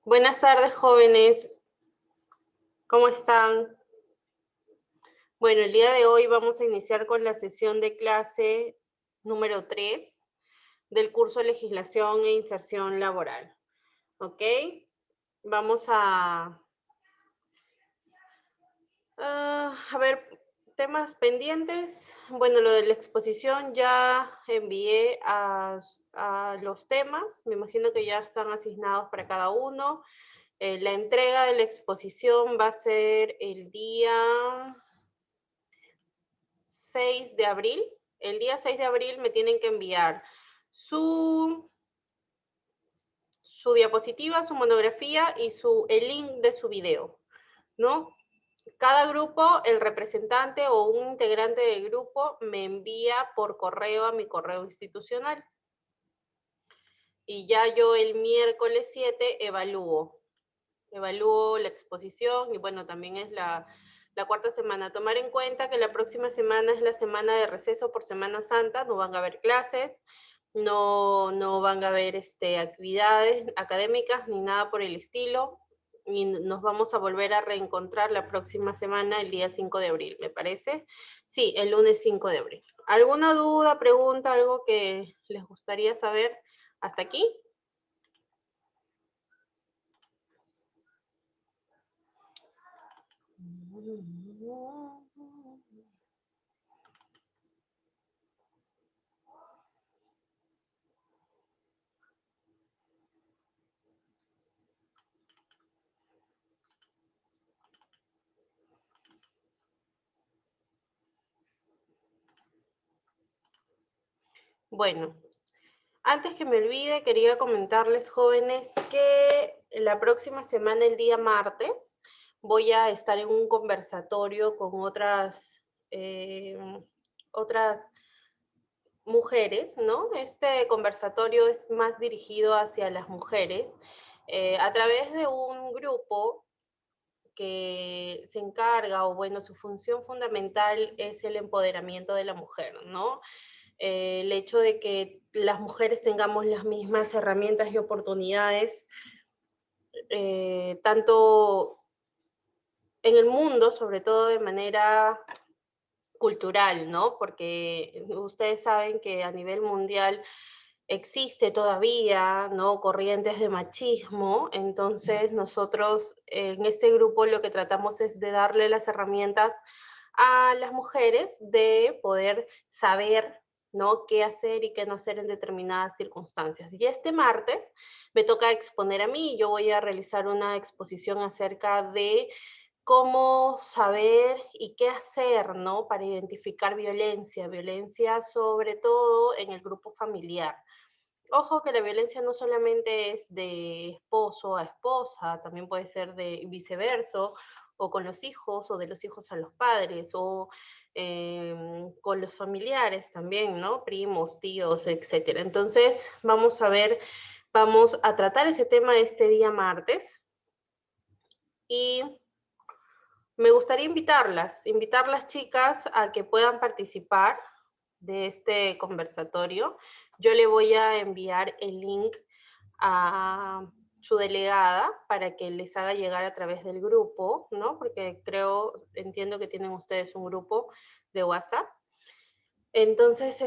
Buenas tardes, jóvenes. ¿Cómo están? Bueno, el día de hoy vamos a iniciar con la sesión de clase número 3 del curso Legislación e Inserción Laboral. ¿Ok? Vamos a ver temas pendientes. Bueno, lo de la exposición ya envié a los temas. Me imagino que ya están asignados para cada uno. La entrega de la exposición va a ser el día 6 de abril. El día 6 de abril me tienen que enviar su diapositiva, su monografía y el link de su video, ¿no? Cada grupo, el representante o un integrante del grupo me envía por correo a mi correo institucional. Y ya yo el miércoles 7 evalúo la exposición y bueno, también es la cuarta semana. Tomar en cuenta que la próxima semana es la semana de receso por Semana Santa, no van a haber clases, no van a haber actividades académicas ni nada por el estilo, y nos vamos a volver a reencontrar la próxima semana, el día 5 de abril, ¿me parece? Sí, el lunes 5 de abril. ¿Alguna duda, pregunta, algo que les gustaría saber hasta aquí? Bueno, antes que me olvide, quería comentarles, jóvenes, que la próxima semana, el día martes, voy a estar en un conversatorio con otras mujeres, ¿no? Este conversatorio es más dirigido hacia las mujeres, a través de un grupo que se encarga, o bueno, su función fundamental es el empoderamiento de la mujer, ¿no? El hecho de que las mujeres tengamos las mismas herramientas y oportunidades, tanto en el mundo, sobre todo de manera cultural, ¿no? Porque ustedes saben que a nivel mundial existe todavía, ¿no? Corrientes de machismo, entonces nosotros en este grupo lo que tratamos es de darle las herramientas a las mujeres de poder saber, ¿no? Qué hacer y qué no hacer en determinadas circunstancias. Y este martes me toca exponer a mí, yo voy a realizar una exposición acerca de cómo saber y qué hacer, ¿no? Para identificar violencia sobre todo en el grupo familiar. Ojo que la violencia no solamente es de esposo a esposa, también puede ser de viceversa, o con los hijos, o de los hijos a los padres, o con los familiares también, ¿no? Primos, tíos, etcétera. Entonces, vamos a tratar ese tema este día martes, y me gustaría invitar las chicas a que puedan participar de este conversatorio. Yo le voy a enviar el link a su delegada para que les haga llegar a través del grupo, ¿no? Porque entiendo que tienen ustedes un grupo de WhatsApp. Entonces,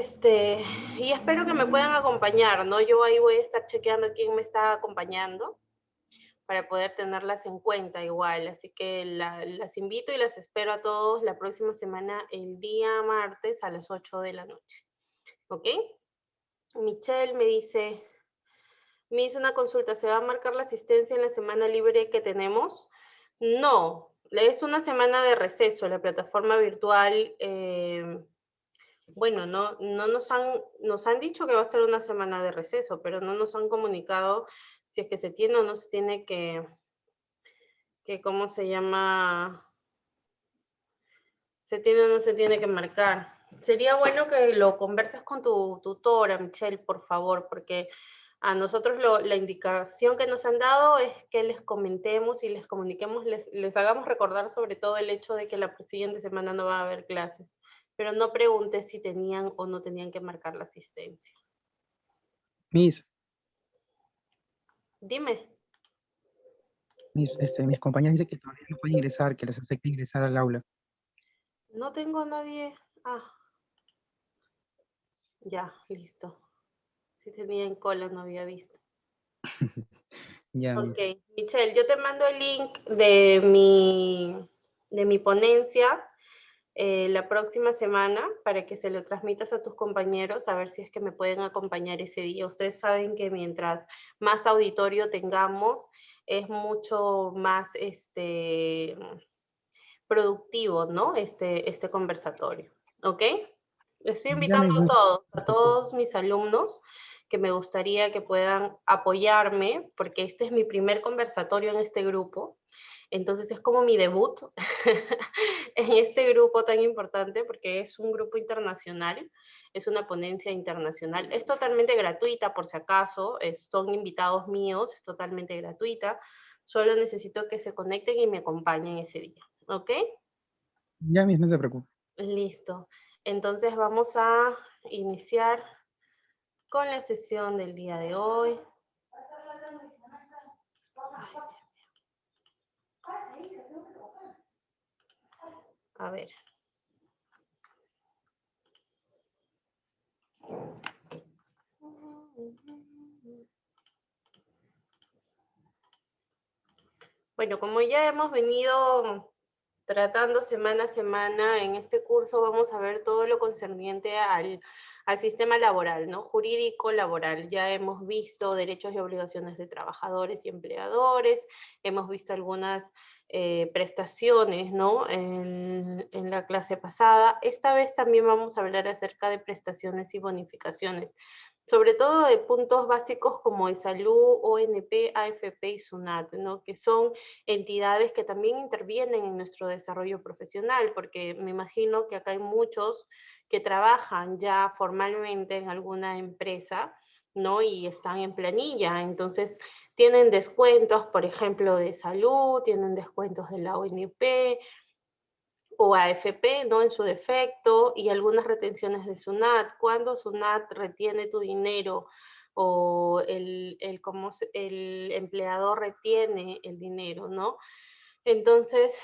y espero que me puedan acompañar, ¿no? Yo ahí voy a estar chequeando quién me está acompañando para poder tenerlas en cuenta igual. Así que las invito y las espero a todos la próxima semana, el día martes a las 8 de la noche. ¿Ok? Michelle me hizo una consulta, ¿se va a marcar la asistencia en la semana libre que tenemos? No, es una semana de receso. La plataforma virtual, bueno, no nos han dicho que va a ser una semana de receso, pero no nos han comunicado si es que se tiene o no se tiene ¿cómo se llama? Se tiene o no se tiene que marcar. Sería bueno que lo converses con tu tutora, Michelle, por favor, porque a nosotros la indicación que nos han dado es que les comentemos y les comuniquemos, les hagamos recordar sobre todo el hecho de que la siguiente semana no va a haber clases, pero no preguntes si tenían o no tenían que marcar la asistencia. Miss, Dime. mis compañeras dicen que todavía no pueden ingresar, que les acepte ingresar al aula. No tengo a nadie. Ah, ya, listo. Sí tenía en cola, no había visto. Ya, Ok, Michelle, yo te mando el link de mi ponencia la próxima semana para que se lo transmitas a tus compañeros, a ver si es que me pueden acompañar ese día. Ustedes saben que mientras más auditorio tengamos, es mucho más productivo, ¿no? Este conversatorio, ¿ok? Estoy ya invitando me a gusta. todos, a todos mis alumnos que me gustaría que puedan apoyarme, porque este es mi primer conversatorio en este grupo, entonces es como mi debut en este grupo tan importante, porque es un grupo internacional, es una ponencia internacional, es totalmente gratuita por si acaso, son invitados míos, es totalmente gratuita, solo necesito que se conecten y me acompañen ese día, ¿ok? Ya mismo, no se preocupe. Listo. Entonces vamos a iniciar con la sesión del día de hoy. A ver. Bueno, como ya hemos venido tratando semana a semana en este curso, vamos a ver todo lo concerniente al sistema laboral, ¿no? Jurídico laboral. Ya hemos visto derechos y obligaciones de trabajadores y empleadores, hemos visto algunas prestaciones, ¿no? En la clase pasada. Esta vez también vamos a hablar acerca de prestaciones y bonificaciones, sobre todo de puntos básicos como de salud, ONP, AFP y SUNAT, ¿no? Que son entidades que también intervienen en nuestro desarrollo profesional, porque me imagino que acá hay muchos que trabajan ya formalmente en alguna empresa, ¿no? Y están en planilla, entonces tienen descuentos, por ejemplo, de salud, tienen descuentos de la ONP o AFP, ¿no? En su defecto, y algunas retenciones de SUNAT. Cuando SUNAT retiene tu dinero o el empleador retiene el dinero, ¿no? Entonces,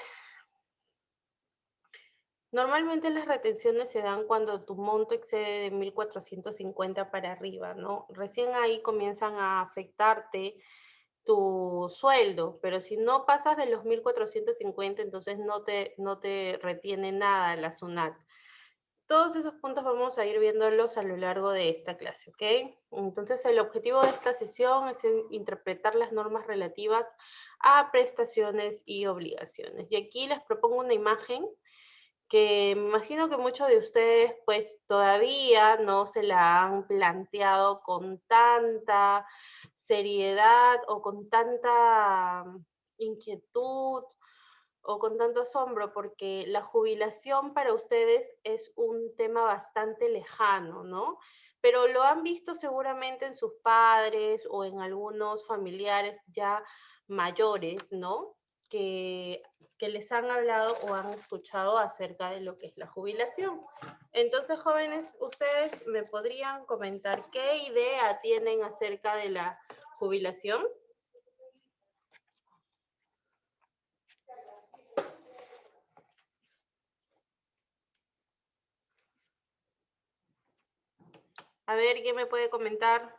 normalmente las retenciones se dan cuando tu monto excede de 1.450 para arriba, ¿no? Recién ahí comienzan a afectarte tu sueldo, pero si no pasas de los 1.450, entonces no te retiene nada la SUNAT. Todos esos puntos vamos a ir viéndolos a lo largo de esta clase, ¿ok? Entonces el objetivo de esta sesión es interpretar las normas relativas a prestaciones y obligaciones. Y aquí les propongo una imagen que me imagino que muchos de ustedes pues todavía no se la han planteado con tanta seriedad o con tanta inquietud o con tanto asombro, porque la jubilación para ustedes es un tema bastante lejano, ¿no? Pero lo han visto seguramente en sus padres o en algunos familiares ya mayores, ¿no? Que les han hablado o han escuchado acerca de lo que es la jubilación. Entonces, jóvenes, ustedes me podrían comentar qué idea tienen acerca de la jubilación. A ver, ¿quién me puede comentar?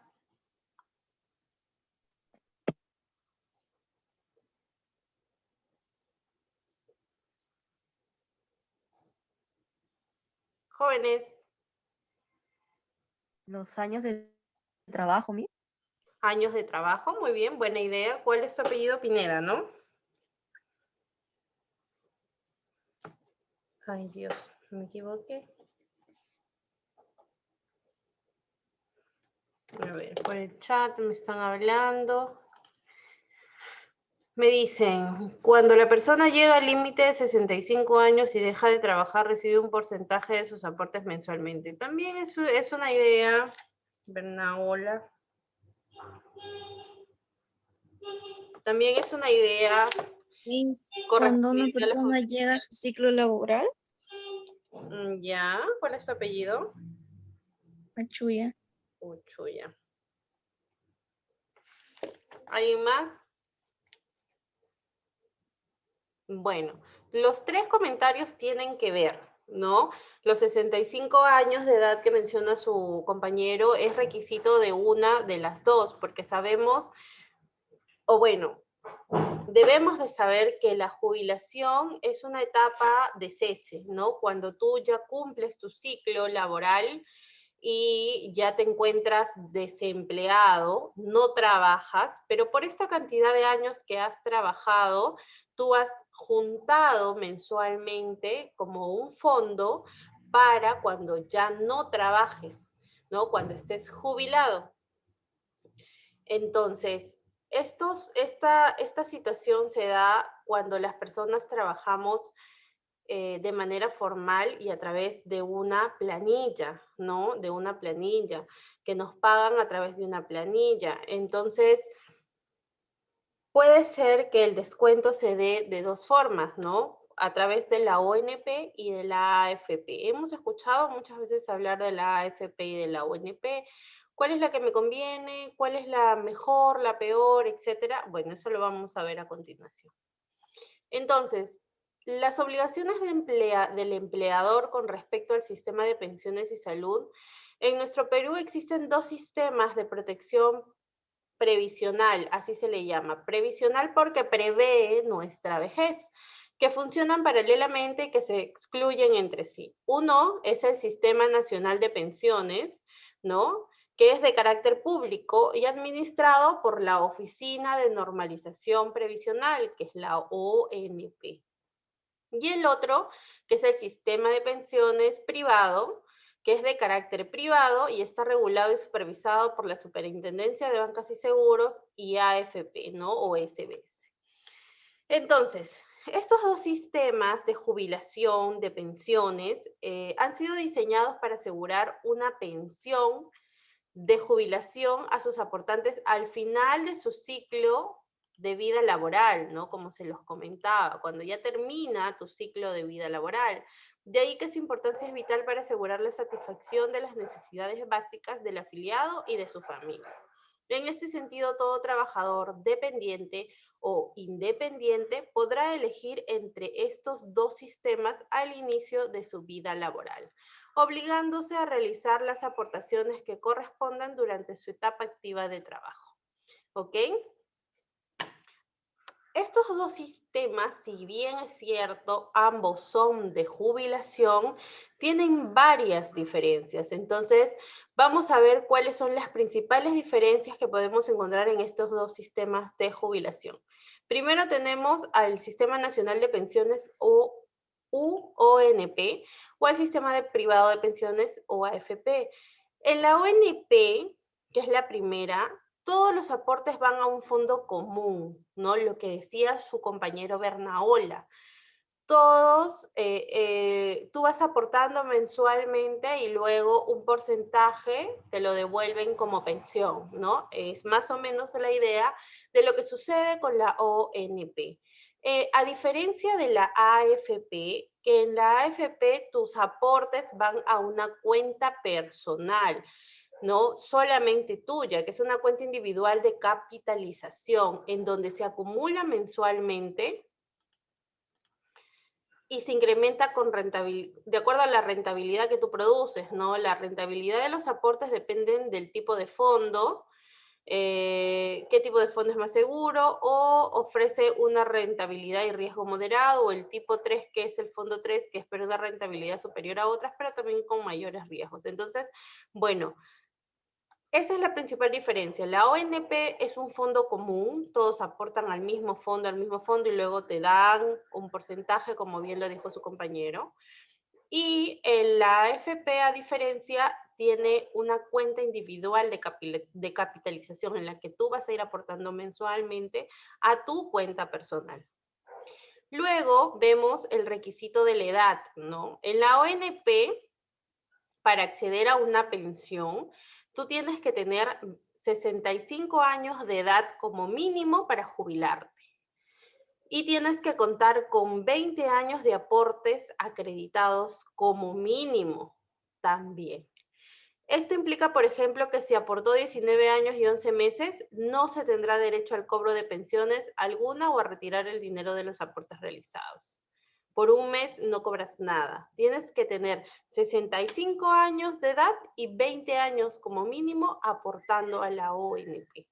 Jóvenes, Los años de trabajo mío. años de trabajo, muy bien, buena idea. ¿Cuál es su apellido? Pineda, ¿no? Ay, Dios, me equivoqué. A ver, por el chat me están hablando. Me dicen, cuando la persona llega al límite de 65 años y deja de trabajar, recibe un porcentaje de sus aportes mensualmente. También es una idea, Bernaola. También es una idea Es cuando una correspondiente a la persona jubilación. llega a su ciclo laboral, Ya, ¿cuál es su apellido? Machuya. Uchuya. ¿Alguien más? Bueno, los tres comentarios tienen que ver, ¿no? Los 65 años de edad que menciona su compañero es requisito de una de las dos, porque sabemos, o bueno, debemos de saber que la jubilación es una etapa de cese, ¿no? Cuando tú ya cumples tu ciclo laboral y ya te encuentras desempleado, no trabajas, pero por esta cantidad de años que has trabajado, tú has juntado mensualmente como un fondo para cuando ya no trabajes, ¿no? Cuando estés jubilado. Entonces, esta situación se da cuando las personas trabajamos de manera formal y a través de una planilla, ¿no? De una planilla, que nos pagan a través de una planilla. Entonces, puede ser que el descuento se dé de dos formas, ¿no? A través de la ONP y de la AFP. Hemos escuchado muchas veces hablar de la AFP y de la ONP. ¿Cuál es la que me conviene? ¿Cuál es la mejor, la peor, etcétera? Bueno, eso lo vamos a ver a continuación. Entonces, las obligaciones del empleador con respecto al sistema de pensiones y salud. En nuestro Perú existen dos sistemas de protección previsional, así se le llama. Previsional porque prevé nuestra vejez, que funcionan paralelamente y que se excluyen entre sí. Uno es el Sistema Nacional de Pensiones, ¿no? Que es de carácter público y administrado por la Oficina de Normalización Previsional, que es la ONP. Y el otro, que es el sistema de pensiones privado, que es de carácter privado y está regulado y supervisado por la Superintendencia de Bancas y Seguros y AFP, ¿no? O SBS. Entonces, estos dos sistemas de jubilación, de pensiones, han sido diseñados para asegurar una pensión de jubilación a sus aportantes al final de su ciclo de vida laboral, ¿no? Como se los comentaba, cuando ya termina tu ciclo de vida laboral. De ahí que su importancia es vital para asegurar la satisfacción de las necesidades básicas del afiliado y de su familia. En este sentido, todo trabajador dependiente o independiente podrá elegir entre estos dos sistemas al inicio de su vida laboral, obligándose a realizar las aportaciones que correspondan durante su etapa activa de trabajo. ¿Ok? Estos dos sistemas, si bien es cierto, ambos son de jubilación, tienen varias diferencias. Entonces, vamos a ver cuáles son las principales diferencias que podemos encontrar en estos dos sistemas de jubilación. Primero tenemos al Sistema Nacional de Pensiones o UONP o al Sistema de Privado de Pensiones o AFP. En la ONP, que es la primera, todos los aportes van a un fondo común, ¿no? Lo que decía su compañero Bernaola. Todos, tú vas aportando mensualmente y luego un porcentaje te lo devuelven como pensión, ¿no? Es más o menos la idea de lo que sucede con la ONP. A diferencia de la AFP, que en la AFP tus aportes van a una cuenta personal, ¿no? Solamente tuya, que es una cuenta individual de capitalización, en donde se acumula mensualmente y se incrementa con de acuerdo a la rentabilidad que tú produces, ¿no? La rentabilidad de los aportes dependen del tipo de fondo, qué tipo de fondo es más seguro, o ofrece una rentabilidad y riesgo moderado, o el tipo 3, que es el fondo 3, que espera una rentabilidad superior a otras, pero también con mayores riesgos. Entonces, bueno, esa es la principal diferencia. La ONP es un fondo común, todos aportan al mismo fondo y luego te dan un porcentaje, como bien lo dijo su compañero. Y en la AFP, a diferencia, tiene una cuenta individual de capitalización en la que tú vas a ir aportando mensualmente a tu cuenta personal. Luego vemos el requisito de la edad, ¿no? En la ONP, para acceder a una pensión, tú tienes que tener 65 años de edad como mínimo para jubilarte. Y tienes que contar con 20 años de aportes acreditados como mínimo también. Esto implica, por ejemplo, que si aportó 19 años y 11 meses, no se tendrá derecho al cobro de pensiones alguna o a retirar el dinero de los aportes realizados. Por un mes no cobras nada. Tienes que tener 65 años de edad y 20 años como mínimo aportando a la ONP.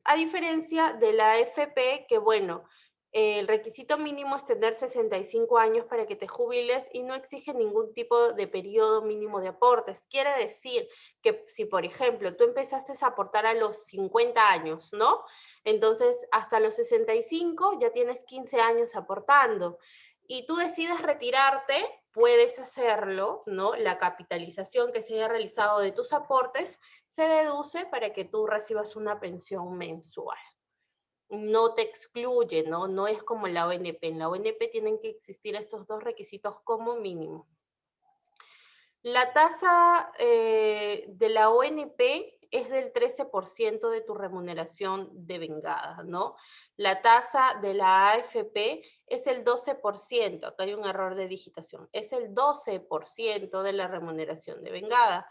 A diferencia de la AFP, que bueno, el requisito mínimo es tener 65 años para que te jubiles y no exige ningún tipo de periodo mínimo de aportes. Quiere decir que si, por ejemplo, tú empezaste a aportar a los 50 años, ¿no? Entonces, hasta los 65 ya tienes 15 años aportando. Y tú decides retirarte, puedes hacerlo, ¿no? La capitalización que se haya realizado de tus aportes se deduce para que tú recibas una pensión mensual. No te excluye, ¿no? No es como la ONP. En la ONP tienen que existir estos dos requisitos como mínimo. La tasa de la ONP es del 13% de tu remuneración devengada, ¿no? La tasa de la AFP es el 12%, acá hay un error de digitación, es el 12% de la remuneración devengada,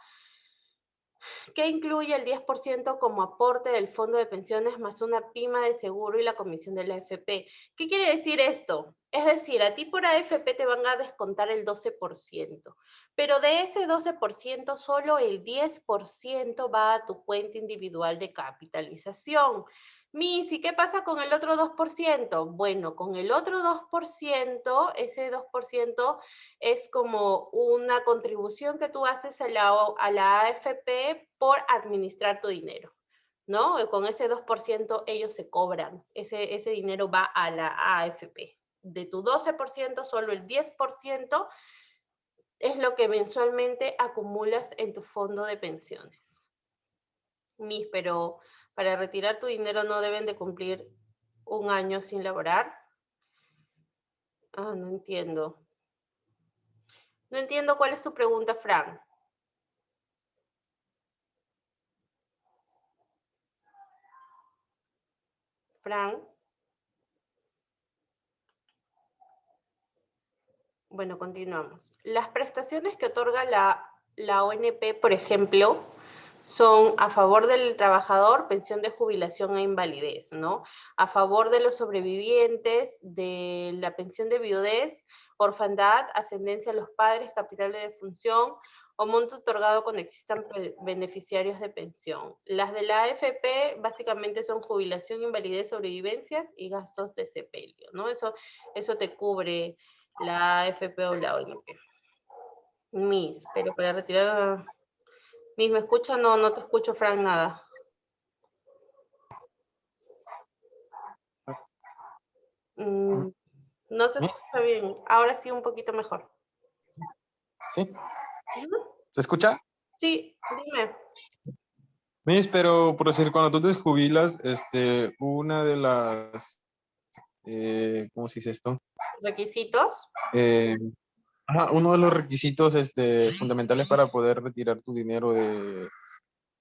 que incluye el 10% como aporte del fondo de pensiones más una prima de seguro y la comisión de la AFP. ¿Qué quiere decir esto? Es decir, a ti por AFP te van a descontar el 12%, pero de ese 12% solo el 10% va a tu cuenta individual de capitalización. Miss, ¿y qué pasa con el otro 2%? Bueno, con el otro 2%, ese 2% es como una contribución que tú haces a la AFP por administrar tu dinero, ¿no? Con ese 2% ellos se cobran, ese dinero va a la AFP. De tu 12%, solo el 10% es lo que mensualmente acumulas en tu fondo de pensiones. Miss, pero para retirar tu dinero no deben de cumplir un año sin laborar. Ah, no entiendo. No entiendo cuál es tu pregunta, Fran. Fran. Bueno, continuamos. Las prestaciones que otorga la ONP, por ejemplo, son a favor del trabajador, pensión de jubilación e invalidez, ¿no? A favor de los sobrevivientes, de la pensión de viudez, orfandad, ascendencia a los padres, capital de defunción o monto otorgado cuando existan beneficiarios de pensión. Las de la AFP básicamente son jubilación, invalidez, sobrevivencias y gastos de sepelio, ¿no? Eso te cubre la AFP o la ONP. Miss, pero para retirar... Miss, ¿me escucha? No, no te escucho, Frank, nada. No se escucha bien. Ahora sí, un poquito mejor. ¿Sí? ¿Se escucha? Sí, dime. Miss, pero por decir, cuando tú te jubilas, una de las, ¿cómo se dice esto? ¿Requisitos? Uno de los requisitos fundamentales para poder retirar tu dinero de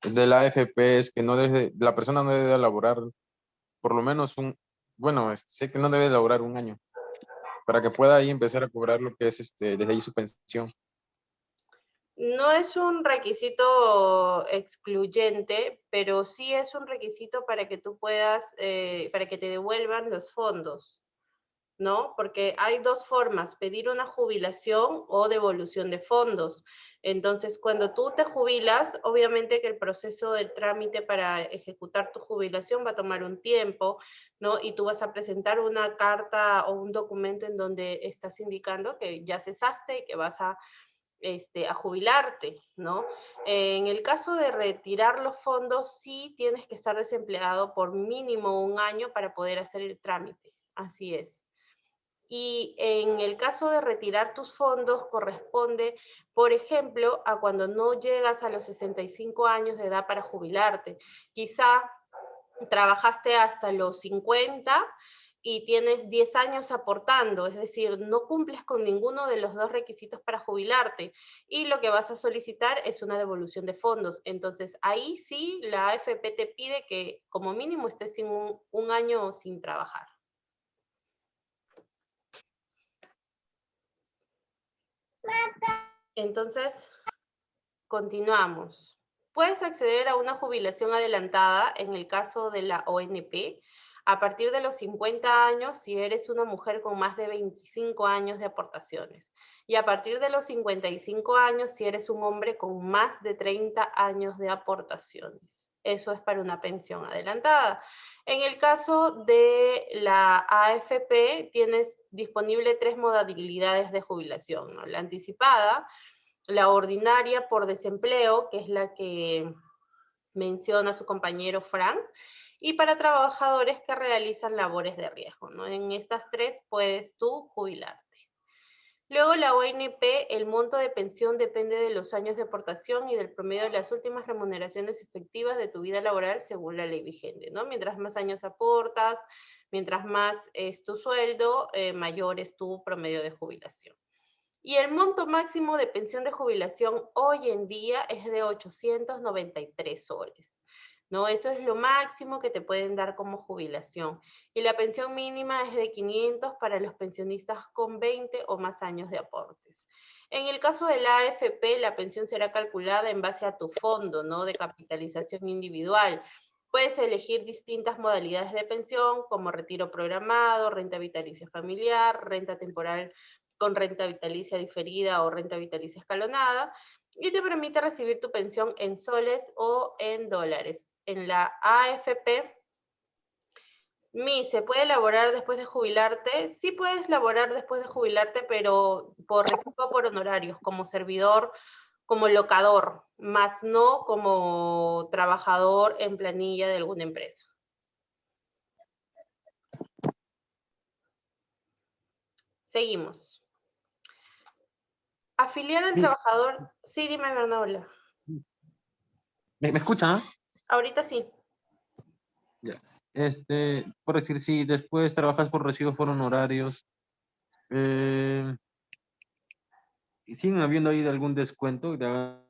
la AFP es que la persona no debe elaborar por lo menos sé que no debe elaborar un año para que pueda ahí empezar a cobrar lo que es desde ahí su pensión. No es un requisito excluyente, pero sí es un requisito para que tú puedas, para que te devuelvan los fondos, ¿no? Porque hay dos formas, pedir una jubilación o devolución de fondos. Entonces, cuando tú te jubilas, obviamente que el proceso del trámite para ejecutar tu jubilación va a tomar un tiempo, ¿no? Y tú vas a presentar una carta o un documento en donde estás indicando que ya cesaste y que vas a jubilarte, ¿no? En el caso de retirar los fondos, sí tienes que estar desempleado por mínimo un año para poder hacer el trámite, así es. Y en el caso de retirar tus fondos corresponde, por ejemplo, a cuando no llegas a los 65 años de edad para jubilarte. Quizá trabajaste hasta los 50 y tienes 10 años aportando, es decir, no cumples con ninguno de los dos requisitos para jubilarte y lo que vas a solicitar es una devolución de fondos. Entonces, ahí sí la AFP te pide que como mínimo estés sin un año sin trabajar. Entonces, Continuamos. Puedes acceder a una jubilación adelantada en el caso de la ONP a partir de los 50 años si eres una mujer con más de 25 años de aportaciones y a partir de los 55 años si eres un hombre con más de 30 años de aportaciones. Eso es para una pensión adelantada. En el caso de la AFP tienes disponible 3 modalidades de jubilación, ¿no? La anticipada, la ordinaria por desempleo, que es la que menciona su compañero Frank, y para trabajadores que realizan labores de riesgo, ¿no? En estas 3 puedes tú jubilarte. Luego la ONP, el monto de pensión depende de los años de aportación y del promedio de las últimas remuneraciones efectivas de tu vida laboral según la ley vigente, ¿no? Mientras más años aportas, mientras más es tu sueldo, mayor es tu promedio de jubilación. Y el monto máximo de pensión de jubilación hoy en día es de 893 soles, ¿no? Eso es lo máximo que te pueden dar como jubilación. Y la pensión mínima es de 500 para los pensionistas con 20 o más años de aportes. En el caso de la AFP, la pensión será calculada en base a tu fondo, ¿no? De capitalización individual. Puedes elegir distintas modalidades de pensión, como retiro programado, renta vitalicia familiar, renta temporal con renta vitalicia diferida o renta vitalicia escalonada, y te permite recibir tu pensión en soles o en dólares. En la AFP, ¿se puede laborar después de jubilarte? Sí puedes laborar después de jubilarte, pero por recibo por honorarios, como servidor, como locador, más no como trabajador en planilla de alguna empresa. Seguimos. Afiliar al trabajador. Sí, dime, Bernabla. ¿Me escuchan? Ahorita sí. Ya. Por decir, si después trabajas por recibos por honorarios, ¿siguen habiendo ahí algún descuento? ¿Le hagan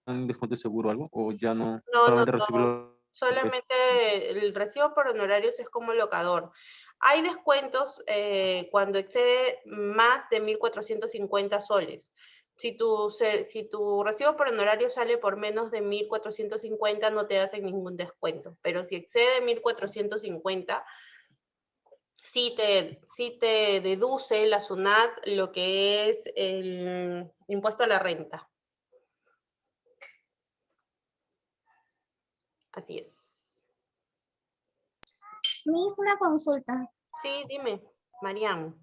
un descuento seguro o algo? ¿O ya no? No, Solamente no. recibirlo. Solamente el recibo por honorarios es como locador. Hay descuentos cuando excede más de 1.450 soles. Si tu recibo por honorario sale por menos de 1.450, no te hacen ningún descuento. Pero si excede 1.450, sí te deduce la SUNAT lo que es el impuesto a la renta. Así es. Miss, una consulta. Sí, dime, Mariam.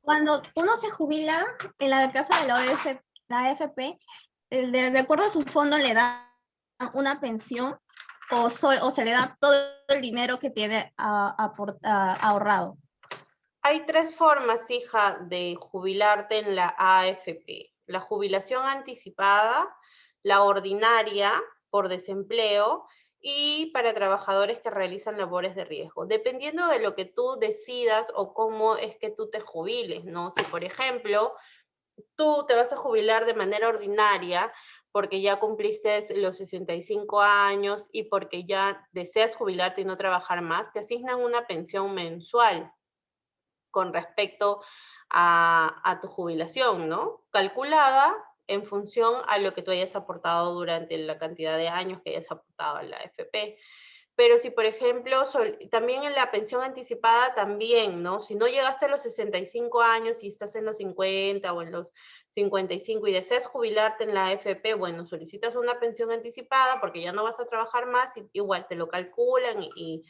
Cuando uno se jubila, en la casa de la AFP, de acuerdo a su fondo le da una pensión o se le da todo el dinero que tiene ahorrado. Hay 3 formas, hija, de jubilarte en la AFP. La jubilación anticipada, la ordinaria por desempleo y para trabajadores que realizan labores de riesgo. Dependiendo de lo que tú decidas o cómo es que tú te jubiles, ¿no? Si, por ejemplo, tú te vas a jubilar de manera ordinaria porque ya cumpliste los 65 años y porque ya deseas jubilarte y no trabajar más, te asignan una pensión mensual con respecto a tu jubilación, ¿no? Calculada en función a lo que tú hayas aportado durante la cantidad de años que hayas aportado a la AFP. Pero si, por ejemplo, también en la pensión anticipada también, ¿no? Si no llegaste a los 65 años y estás en los 50 o en los 55 y deseas jubilarte en la AFP, bueno, solicitas una pensión anticipada porque ya no vas a trabajar más y igual te lo calculan y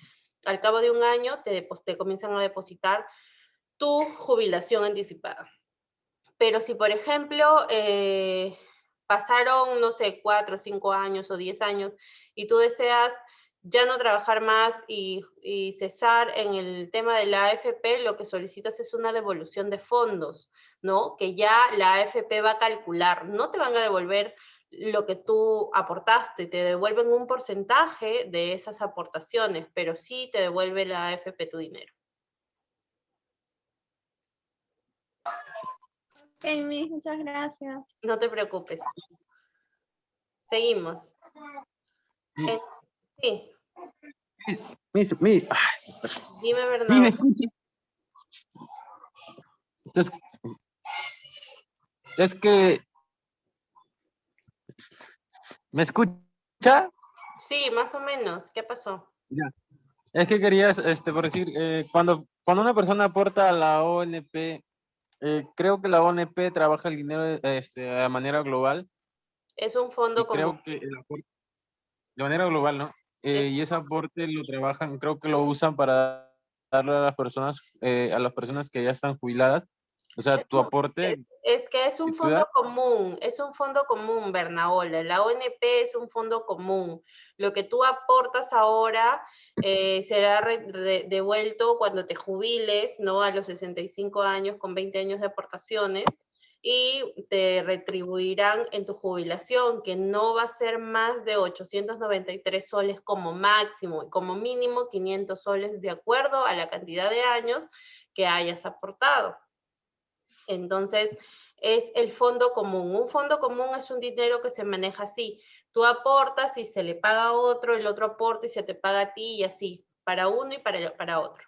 al cabo de un año te comienzan a depositar tu jubilación anticipada. Pero si, por ejemplo, pasaron, no sé, 4, 5 años o 10 años y tú deseas ya no trabajar más y cesar en el tema de la AFP, lo que solicitas es una devolución de fondos, ¿no? Que ya la AFP va a calcular. No te van a devolver lo que tú aportaste, te devuelven un porcentaje de esas aportaciones, pero sí te devuelve la AFP tu dinero. Ok, Miss, muchas gracias. No te preocupes. Seguimos. Sí, Miss, dime, sí, Bernardo. me escucha. Entonces, es que ¿Me escucha? Sí, más o menos. ¿Qué pasó? Ya. Es que querías, por decir, cuando una persona aporta a la ONP, creo que la ONP trabaja el dinero de manera global Es un fondo y común. creo que el aporte, de manera global, ¿no? Y ese aporte lo trabajan, creo que lo usan para darle a las personas que ya están jubiladas. O sea, tu aporte, Es que es un ¿y tú das? es un fondo común, Bernaola. La ONP es un fondo común. Lo que tú aportas ahora será devuelto cuando te jubiles, ¿no? A los 65 años, con 20 años de aportaciones, y te retribuirán en tu jubilación, que no va a ser más de 893 soles como máximo, y como mínimo 500 soles de acuerdo a la cantidad de años que hayas aportado. Entonces, es el fondo común. Un fondo común es un dinero que se maneja así. Tú aportas y se le paga a otro, el otro aporta y se te paga a ti y así, para uno y para otro,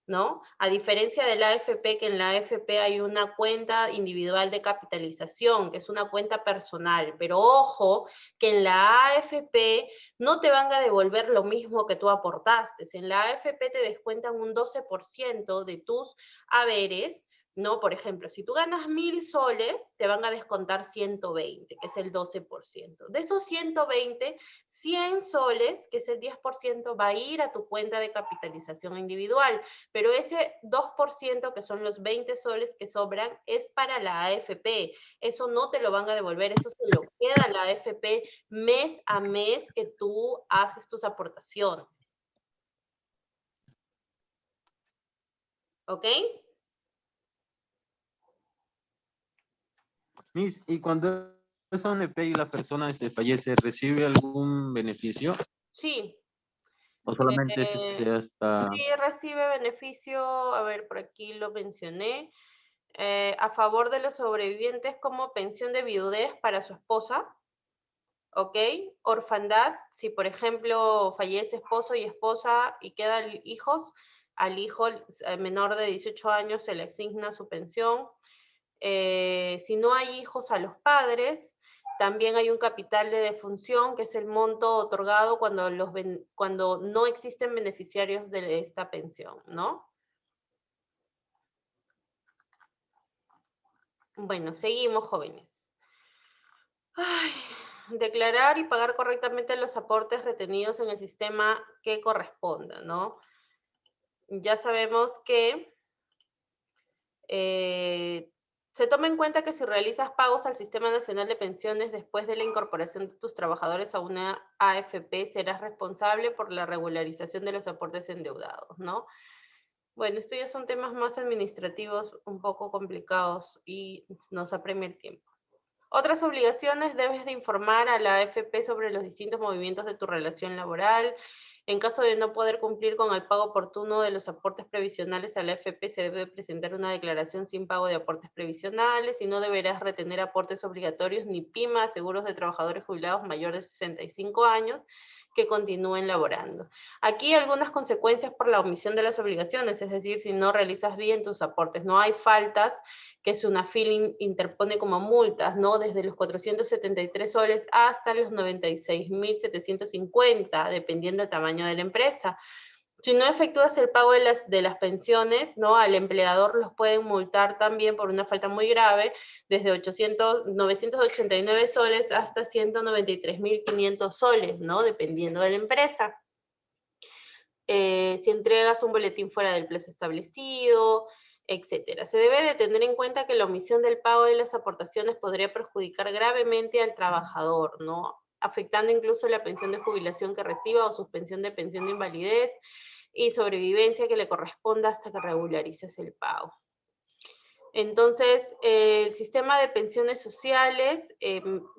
¿no? A diferencia de la AFP, que en la AFP hay una cuenta individual de capitalización, que es una cuenta personal, pero ojo, que en la AFP no te van a devolver lo mismo que tú aportaste. En la AFP te descuentan un 12% de tus haberes, ¿no? Por ejemplo, si tú ganas 1.000 soles, te van a descontar 120, que es el 12%. De esos 120, 100 soles, que es el 10%, va a ir a tu cuenta de capitalización individual, pero ese 2%, que son los 20 soles que sobran, es para la AFP. Eso no te lo van a devolver, eso se lo queda a la AFP mes a mes que tú haces tus aportaciones. ¿Ok? Miss, y cuando es ONP y la persona fallece, ¿recibe algún beneficio? Sí. ¿O solamente es hasta...? Sí, recibe beneficio, a ver, por aquí lo mencioné, a favor de los sobrevivientes como pensión de viudez para su esposa, ¿ok? Orfandad, si por ejemplo fallece esposo y esposa y quedan hijos, al hijo menor de 18 años se le asigna su pensión. Si no hay hijos, a los padres. También hay un capital de defunción, que es el monto otorgado cuando no existen beneficiarios de esta pensión, ¿no? Bueno, seguimos, jóvenes. Ay, declarar y pagar correctamente los aportes retenidos en el sistema que corresponda, ¿no? Ya sabemos que se toma en cuenta que si realizas pagos al Sistema Nacional de Pensiones después de la incorporación de tus trabajadores a una AFP, serás responsable por la regularización de los aportes endeudados, ¿no? Bueno, estos ya son temas más administrativos, un poco complicados y nos apremia el tiempo. Otras obligaciones: debes de informar a la AFP sobre los distintos movimientos de tu relación laboral. En caso de no poder cumplir con el pago oportuno de los aportes previsionales a la AFP, se debe presentar una declaración sin pago de aportes previsionales y no deberás retener aportes obligatorios ni PIMA, seguros de trabajadores jubilados mayores de 65 años que continúen laborando. Aquí algunas consecuencias por la omisión de las obligaciones, es decir, si no realizas bien tus aportes. No hay faltas que SUNAFIL interpone como multas, ¿no? Desde los 473 soles hasta los 96.750, dependiendo del tamaño de la empresa. Si no efectúas el pago de las pensiones, ¿no? Al empleador los pueden multar también por una falta muy grave, desde 989 soles hasta 193.500 soles, ¿no? Dependiendo de la empresa. Si entregas un boletín fuera del plazo establecido, etcétera. Se debe de tener en cuenta que la omisión del pago de las aportaciones podría perjudicar gravemente al trabajador, ¿no? Afectando incluso la pensión de jubilación que reciba o suspensión de pensión de invalidez y sobrevivencia que le corresponda hasta que regularices el pago. Entonces, el sistema de pensiones sociales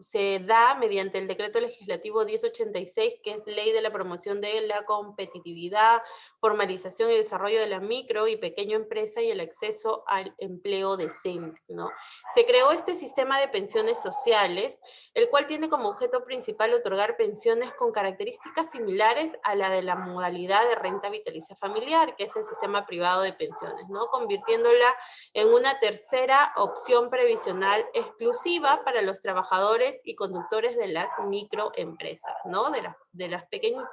se da mediante el decreto legislativo 1086, que es Ley de la Promoción de la Competitividad, Formalización y Desarrollo de la Micro y Pequeña Empresa y el Acceso al Empleo Decente, ¿no? Se creó este sistema de pensiones sociales, el cual tiene como objeto principal otorgar pensiones con características similares a la de la modalidad de renta vitalicia familiar, que es el sistema privado de pensiones, ¿no? Convirtiéndola en una tercera opción previsional exclusiva para los trabajadores y conductores de las microempresas, ¿no? De las pequeñas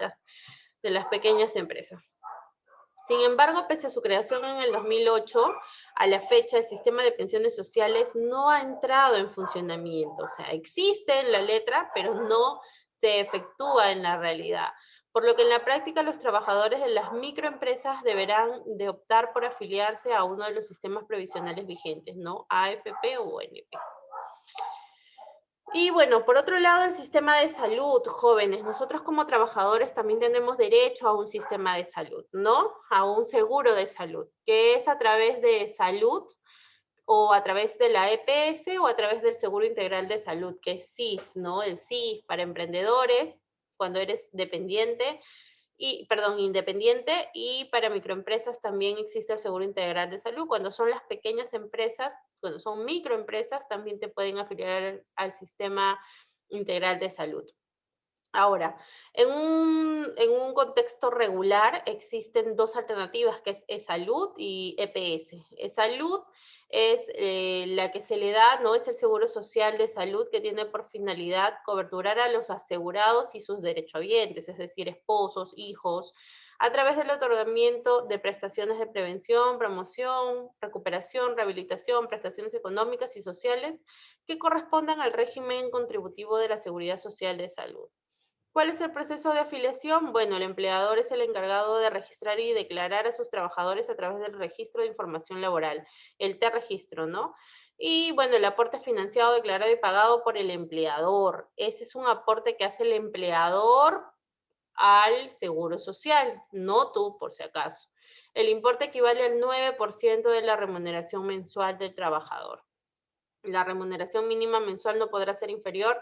empresas. Sin embargo, pese a su creación en el 2008, a la fecha el sistema de pensiones sociales no ha entrado en funcionamiento. O sea, existe en la letra, pero no se efectúa en la realidad. Por lo que en la práctica los trabajadores de las microempresas deberán de optar por afiliarse a uno de los sistemas previsionales vigentes, ¿no? AFP o ONP. Y bueno, por otro lado, el sistema de salud, jóvenes. Nosotros como trabajadores también tenemos derecho a un sistema de salud, ¿no? A un seguro de salud, que es a través de salud o a través de la EPS o a través del Seguro Integral de Salud, que es SIS, ¿no? El SIS para emprendedores, cuando eres independiente, y para microempresas también existe el Seguro Integral de Salud. Cuando son las pequeñas empresas, cuando son microempresas, también te pueden afiliar al Sistema Integral de Salud. Ahora, en un contexto regular existen dos alternativas, que es e-salud y EPS. E-salud es la que se le da, ¿no? Es el Seguro Social de Salud, que tiene por finalidad coberturar a los asegurados y sus derechohabientes, es decir, esposos, hijos, a través del otorgamiento de prestaciones de prevención, promoción, recuperación, rehabilitación, prestaciones económicas y sociales que correspondan al régimen contributivo de la Seguridad Social de Salud. ¿Cuál es el proceso de afiliación? Bueno, el empleador es el encargado de registrar y declarar a sus trabajadores a través del registro de información laboral, el T-registro, ¿no? Y bueno, el aporte financiado, declarado y pagado por el empleador. Ese es un aporte que hace el empleador al seguro social, no tú, por si acaso. El importe equivale al 9% de la remuneración mensual del trabajador. La remuneración mínima mensual no podrá ser inferior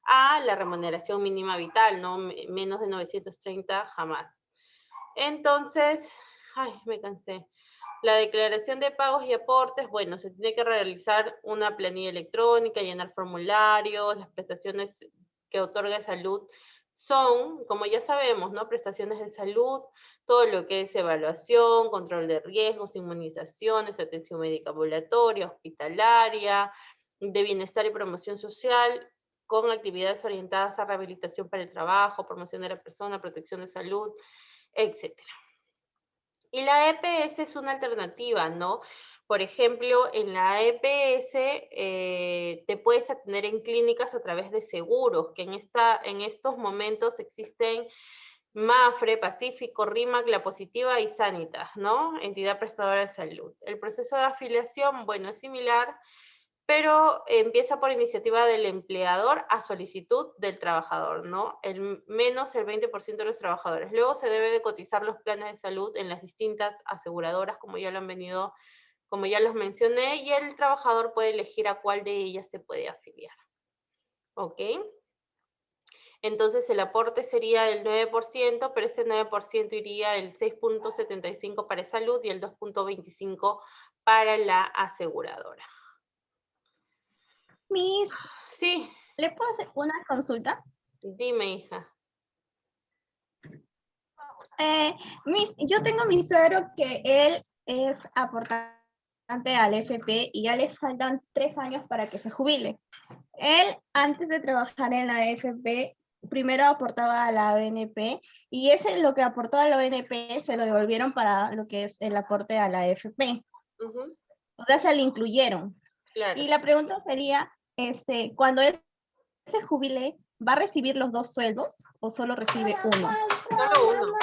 a la remuneración mínima vital, ¿no? Menos de 930 jamás. Entonces, ay, me cansé. La declaración de pagos y aportes, bueno, se tiene que realizar una planilla electrónica, llenar formularios, las prestaciones que otorga salud son, como ya sabemos, ¿no? Prestaciones de salud, todo lo que es evaluación, control de riesgos, inmunizaciones, atención médica ambulatoria, hospitalaria, de bienestar y promoción social, con actividades orientadas a rehabilitación para el trabajo, promoción de la persona, protección de salud, etc. Y la EPS es una alternativa, ¿no? Por ejemplo, en la EPS te puedes atender en clínicas a través de seguros, que en estos momentos existen MAFRE, Pacífico, RIMAC, La Positiva y Sanitas, ¿no? Entidad prestadora de salud. El proceso de afiliación, bueno, es similar, pero empieza por iniciativa del empleador a solicitud del trabajador, ¿no? Menos el 20% de los trabajadores. Luego se debe de cotizar los planes de salud en las distintas aseguradoras, como ya los mencioné, y el trabajador puede elegir a cuál de ellas se puede afiliar. ¿Ok? Entonces el aporte sería el 9%, pero ese 9% iría el 6.75 para salud y el 2.25 para la aseguradora. Miss, Sí, ¿le puedo hacer una consulta? dime, hija. Miss, yo tengo mi suegro que él es aportante al FP y ya le faltan 3 años para que se jubile. Él, antes de trabajar en la FP, primero aportaba a la ONP y ese lo que aportó a la ONP se lo devolvieron para lo que es el aporte a la FP. O sea, se le incluyeron. Claro. Y la pregunta sería, cuando él se jubile, ¿va a recibir los 2 sueldos o solo recibe uno? Solo uno.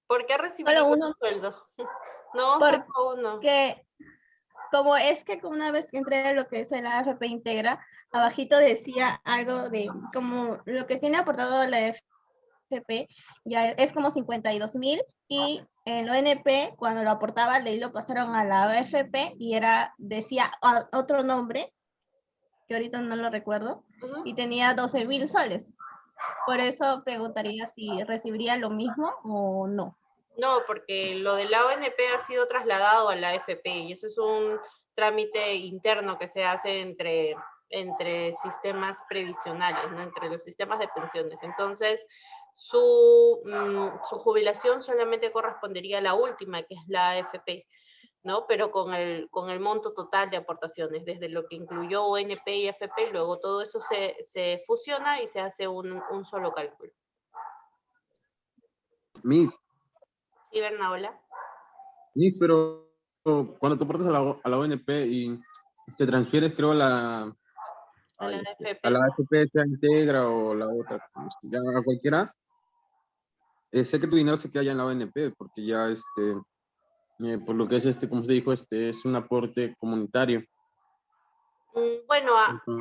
¿Por qué recibir un sueldo? No, solo uno. Que como es que una vez que entré a lo que es el AFP Integra, abajito decía algo de como lo que tiene aportado la AFP ya es como 52,000 y en la ONP cuando lo aportaba de ahí lo pasaron a la AFP y decía otro nombre que ahorita no lo recuerdo y tenía 12,000 soles. Por eso preguntaría si recibiría lo mismo o no. No, porque lo de la ONP ha sido trasladado a la AFP y eso es un trámite interno que se hace entre sistemas previsionales, ¿no? Entre los sistemas de pensiones. Entonces, su jubilación solamente correspondería a la última, que es la AFP. ¿no? Pero con el monto total de aportaciones, desde lo que incluyó ONP y AFP, luego todo eso se fusiona y se hace un solo cálculo. Miss, ¿Sí, Bernaola? Miss, pero cuando tú aportas a la ONP y te transfieres, creo, A la AFP. a la AFP, sea Integra o la otra, ya a cualquiera, sé que tu dinero se queda ya en la ONP, porque ya, por lo que es, como usted dijo, es un aporte comunitario. Bueno, Entonces,